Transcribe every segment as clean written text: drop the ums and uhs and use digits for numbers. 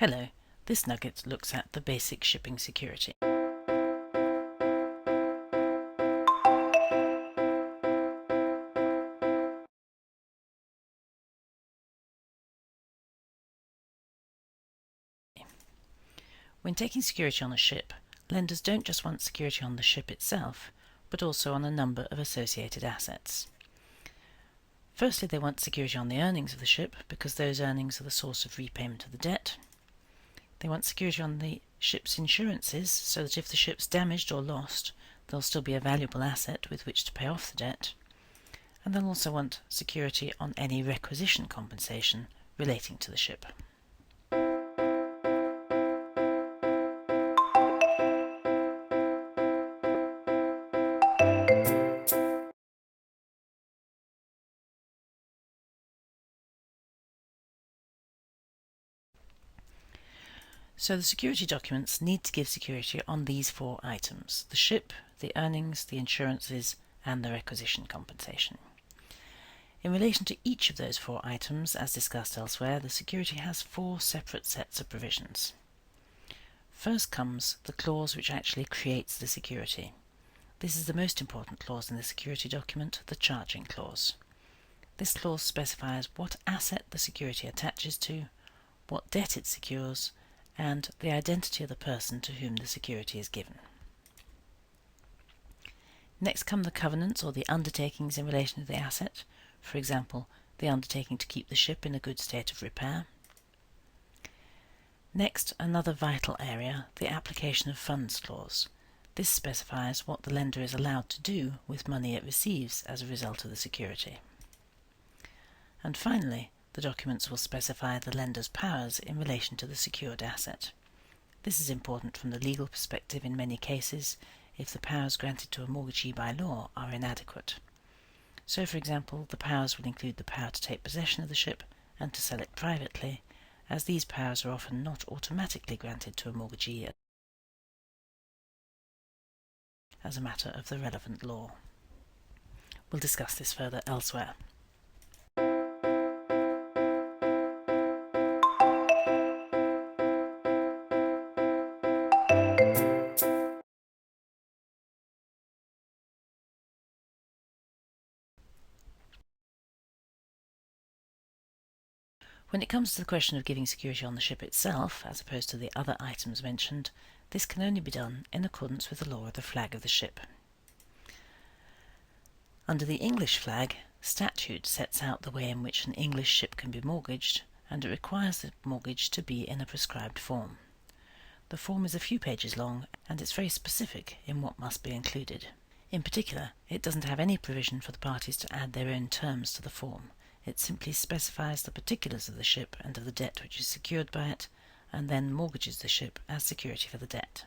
Hello, this nugget looks at the basic shipping security. When taking security on a ship, lenders don't just want security on the ship itself, but also on a number of associated assets. Firstly, they want security on the earnings of the ship, because those earnings are the source of repayment of the debt. They want security on the ship's insurances, so that if the ship's damaged or lost, there'll still be a valuable asset with which to pay off the debt. And they'll also want security on any requisition compensation relating to the ship. So the security documents need to give security on these four items: the ship, the earnings, the insurances, and the requisition compensation. In relation to each of those four items, as discussed elsewhere, the security has four separate sets of provisions. First comes the clause which actually creates the security. This is the most important clause in the security document, the charging clause. This clause specifies what asset the security attaches to, what debt it secures, and the identity of the person to whom the security is given. Next come the covenants or the undertakings in relation to the asset, for example, the undertaking to keep the ship in a good state of repair. Next, another vital area, the application of funds clause. This specifies what the lender is allowed to do with money it receives as a result of the security. And finally, the documents will specify the lender's powers in relation to the secured asset. This is important from the legal perspective in many cases if the powers granted to a mortgagee by law are inadequate. So, for example, the powers will include the power to take possession of the ship and to sell it privately, as these powers are often not automatically granted to a mortgagee as a matter of the relevant law. We'll discuss this further elsewhere. When it comes to the question of giving security on the ship itself, as opposed to the other items mentioned, this can only be done in accordance with the law of the flag of the ship. Under the English flag, statute sets out the way in which an English ship can be mortgaged, and it requires the mortgage to be in a prescribed form. The form is a few pages long, and it's very specific in what must be included. In particular, it doesn't have any provision for the parties to add their own terms to the form. It simply specifies the particulars of the ship and of the debt which is secured by it, and then mortgages the ship as security for the debt.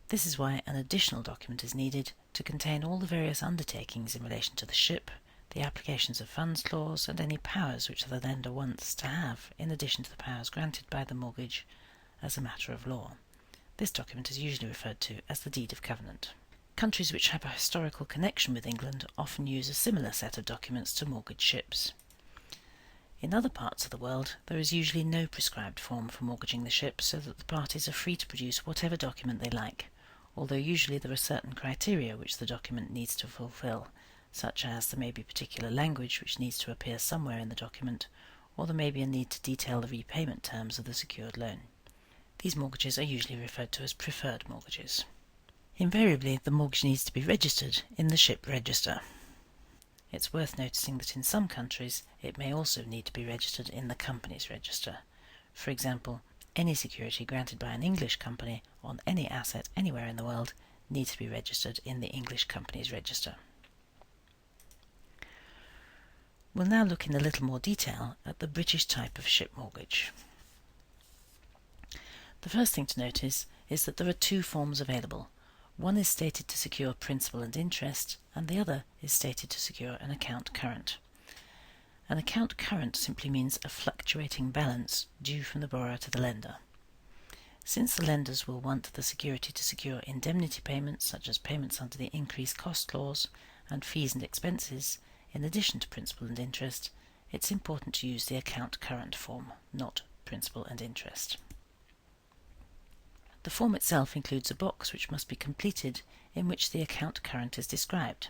This is why an additional document is needed to contain all the various undertakings in relation to the ship, the applications of funds clause, and any powers which the lender wants to have in addition to the powers granted by the mortgage as a matter of law. This document is usually referred to as the deed of covenant. Countries which have a historical connection with England often use a similar set of documents to mortgage ships. In other parts of the world, there is usually no prescribed form for mortgaging the ship, so that the parties are free to produce whatever document they like, although usually there are certain criteria which the document needs to fulfill, such as there may be particular language which needs to appear somewhere in the document, or there may be a need to detail the repayment terms of the secured loan. These mortgages are usually referred to as preferred mortgages. Invariably, the mortgage needs to be registered in the ship register. It's worth noticing that in some countries it may also need to be registered in the company's register. For example, any security granted by an English company on any asset anywhere in the world needs to be registered in the English company's register. We'll now look in a little more detail at the British type of ship mortgage. The first thing to notice is that there are two forms available. One is stated to secure principal and interest, and the other is stated to secure an account current. An account current simply means a fluctuating balance due from the borrower to the lender. Since the lenders will want the security to secure indemnity payments, such as payments under the increased cost clause, and fees and expenses, in addition to principal and interest, it's important to use the account current form, not principal and interest. The form itself includes a box which must be completed in which the account current is described.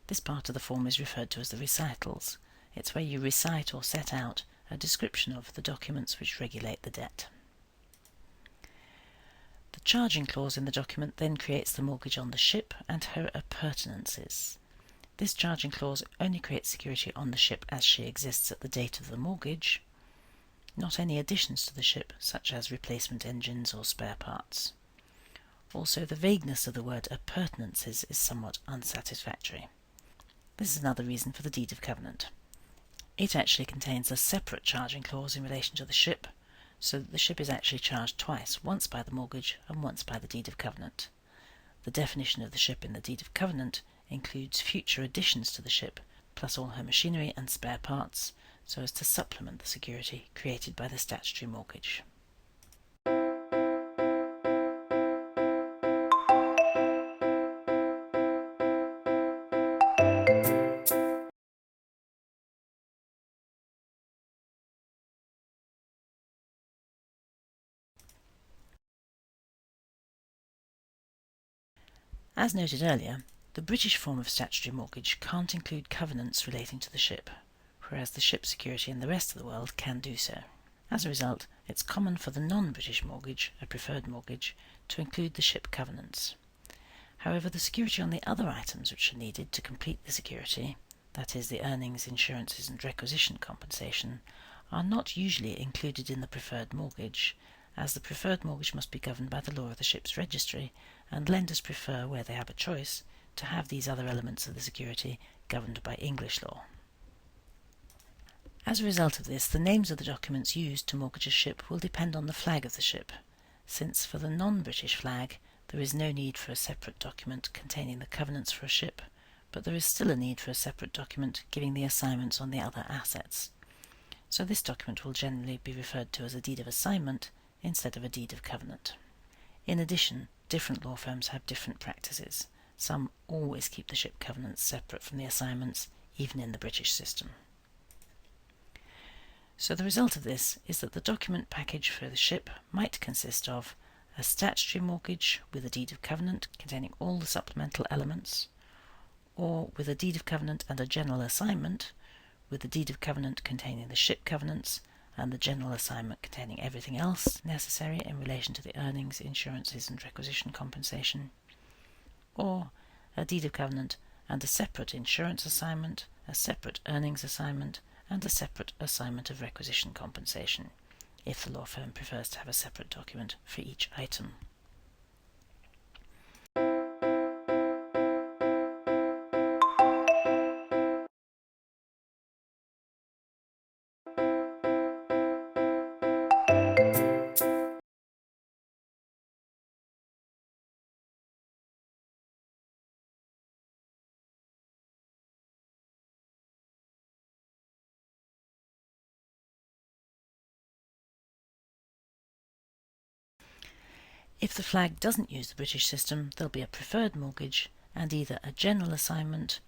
This part of the form is referred to as the recitals. It's where you recite or set out a description of the documents which regulate the debt. The charging clause in the document then creates the mortgage on the ship and her appurtenances. This charging clause only creates security on the ship as she exists at the date of the mortgage, not any additions to the ship, such as replacement engines or spare parts. Also, the vagueness of the word appurtenances is somewhat unsatisfactory. This is another reason for the deed of covenant. It actually contains a separate charging clause in relation to the ship, so that the ship is actually charged twice, once by the mortgage and once by the deed of covenant. The definition of the ship in the deed of covenant includes future additions to the ship, plus all her machinery and spare parts, so as to supplement the security created by the statutory mortgage. As noted earlier, the British form of statutory mortgage can't include covenants relating to the ship, whereas the ship security in the rest of the world can do so. As a result, it's common for the non-British mortgage, a preferred mortgage, to include the ship covenants. However, the security on the other items which are needed to complete the security, that is, the earnings, insurances and requisition compensation, are not usually included in the preferred mortgage, as the preferred mortgage must be governed by the law of the ship's registry, and lenders prefer, where they have a choice, to have these other elements of the security governed by English law. As a result of this, the names of the documents used to mortgage a ship will depend on the flag of the ship, since for the non-British flag there is no need for a separate document containing the covenants for a ship, but there is still a need for a separate document giving the assignments on the other assets. So this document will generally be referred to as a deed of assignment instead of a deed of covenant. In addition, different law firms have different practices. Some always keep the ship covenants separate from the assignments, even in the British system. So the result of this is that the document package for the ship might consist of a statutory mortgage with a deed of covenant containing all the supplemental elements, or with a deed of covenant and a general assignment, with the deed of covenant containing the ship covenants and the general assignment containing everything else necessary in relation to the earnings, insurances and requisition compensation, or a deed of covenant and a separate insurance assignment, a separate earnings assignment, and a separate assignment of requisition compensation, if the law firm prefers to have a separate document for each item. If the flag doesn't use the British system, there'll be a preferred mortgage and either a general assignment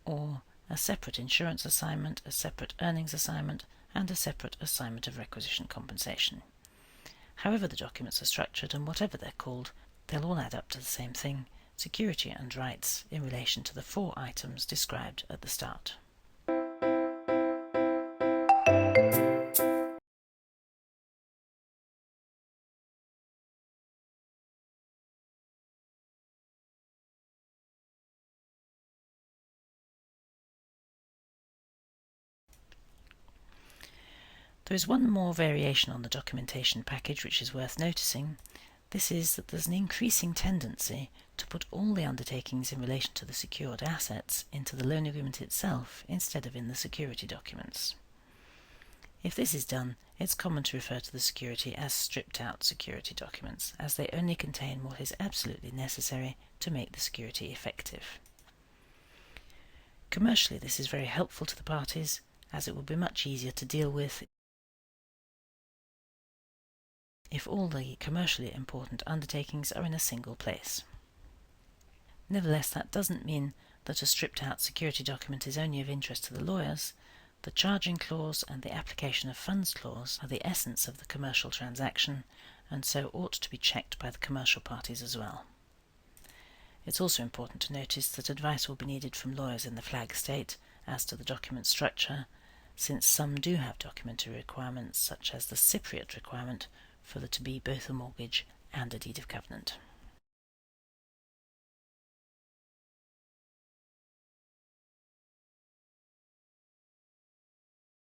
or a separate insurance assignment, a separate earnings assignment, and a separate assignment of requisition compensation. However the documents are structured and whatever they're called, they'll all add up to the same thing, security and rights in relation to the 4 items described at the start. There is one more variation on the documentation package which is worth noticing. This is that there's an increasing tendency to put all the undertakings in relation to the secured assets into the loan agreement itself instead of in the security documents. If this is done, it's common to refer to the security as stripped-out security documents, as they only contain what is absolutely necessary to make the security effective. Commercially, this is very helpful to the parties, as it will be much easier to deal with if all the commercially important undertakings are in a single place. Nevertheless, that doesn't mean that a stripped-out security document is only of interest to the lawyers. The charging clause and the application of funds clause are the essence of the commercial transaction, and so ought to be checked by the commercial parties as well. It's also important to notice that advice will be needed from lawyers in the flag state as to the document structure, since some do have documentary requirements, such as the Cypriot requirement for there to be both a mortgage and a deed of covenant.